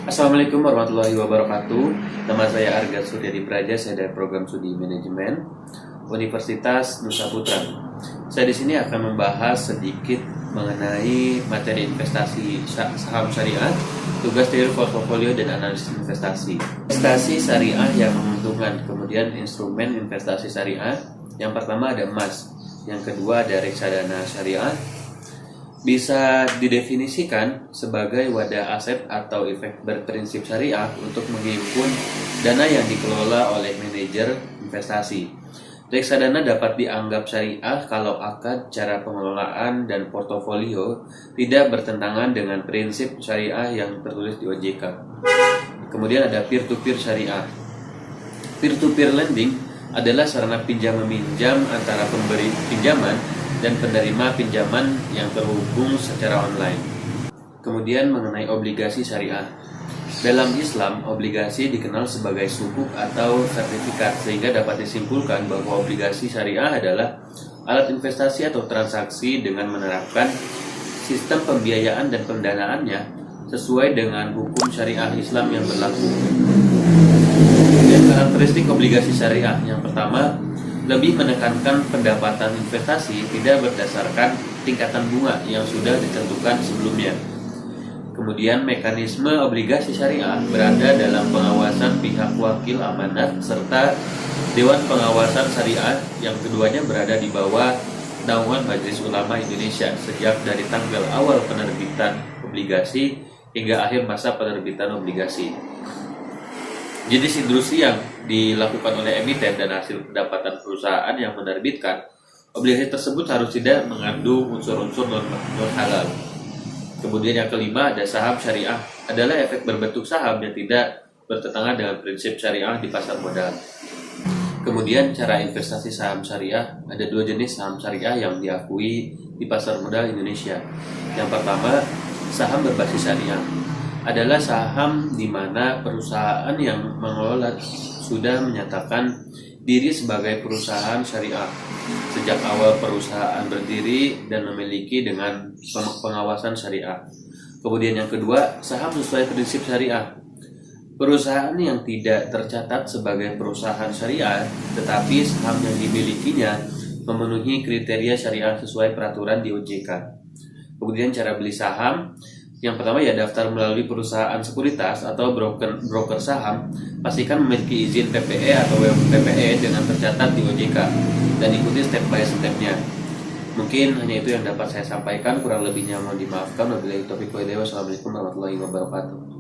Assalamualaikum warahmatullahi wabarakatuh. Nama saya Arga Suryadi Praja, saya dari program Studi Manajemen Universitas Nusa Putra. Saya di sini akan membahas sedikit mengenai materi investasi saham syariah, tugas teori portofolio dan analisis investasi. Investasi syariah yang menguntungkan, kemudian instrumen investasi syariah. Yang pertama ada emas, yang kedua ada reksadana syariah. Bisa didefinisikan sebagai wadah aset atau efek berprinsip syariah untuk menghimpun dana yang dikelola oleh manajer investasi. Reksadana dapat dianggap syariah kalau akad, cara pengelolaan, dan portofolio tidak bertentangan dengan prinsip syariah yang tertulis di OJK. Kemudian ada peer-to-peer syariah. Peer-to-peer lending adalah sarana pinjam-meminjam antara pemberi pinjaman dan penerima pinjaman yang terhubung secara online. Kemudian mengenai obligasi syariah. Dalam Islam, obligasi dikenal sebagai sukuk atau sertifikat, sehingga dapat disimpulkan bahwa obligasi syariah adalah alat investasi atau transaksi dengan menerapkan sistem pembiayaan dan pendanaannya sesuai dengan hukum syariah Islam yang berlaku. Dan karakteristik obligasi syariah yang pertama, lebih menekankan pendapatan investasi tidak berdasarkan tingkatan bunga yang sudah ditentukan sebelumnya. Kemudian mekanisme obligasi syariah berada dalam pengawasan pihak wakil amanat serta Dewan Pengawasan Syariah yang keduanya berada di bawah naungan Majelis Ulama Indonesia sejak dari tanggal awal penerbitan obligasi hingga akhir masa penerbitan obligasi. Jenis industri yang dilakukan oleh emiten dan hasil pendapatan perusahaan yang menerbitkan obligasi tersebut harus tidak mengandung unsur-unsur non halal. Kemudian yang kelima ada saham syariah, adalah efek berbentuk saham yang tidak bertentangan dengan prinsip syariah di pasar modal. Kemudian cara investasi saham syariah, ada dua jenis saham syariah yang diakui di pasar modal Indonesia. Yang pertama, saham berbasis syariah adalah saham di mana perusahaan yang mengelola sudah menyatakan diri sebagai perusahaan syariah sejak awal perusahaan berdiri dan memiliki dengan pengawasan syariah. Kemudian yang kedua, saham sesuai prinsip syariah. Perusahaan yang tidak tercatat sebagai perusahaan syariah tetapi saham yang dimilikinya memenuhi kriteria syariah sesuai peraturan di OJK. Kemudian cara beli saham, yang pertama ya daftar melalui perusahaan sekuritas atau broker saham. Pastikan memiliki izin PPE atau WPPE dengan tercatat di OJK dan ikuti step by step-nya. Mungkin hanya itu yang dapat saya sampaikan, kurang lebihnya mohon dimaafkan. Wabillahi taufiq wal hidayah. Wassalamualaikum warahmatullahi wabarakatuh.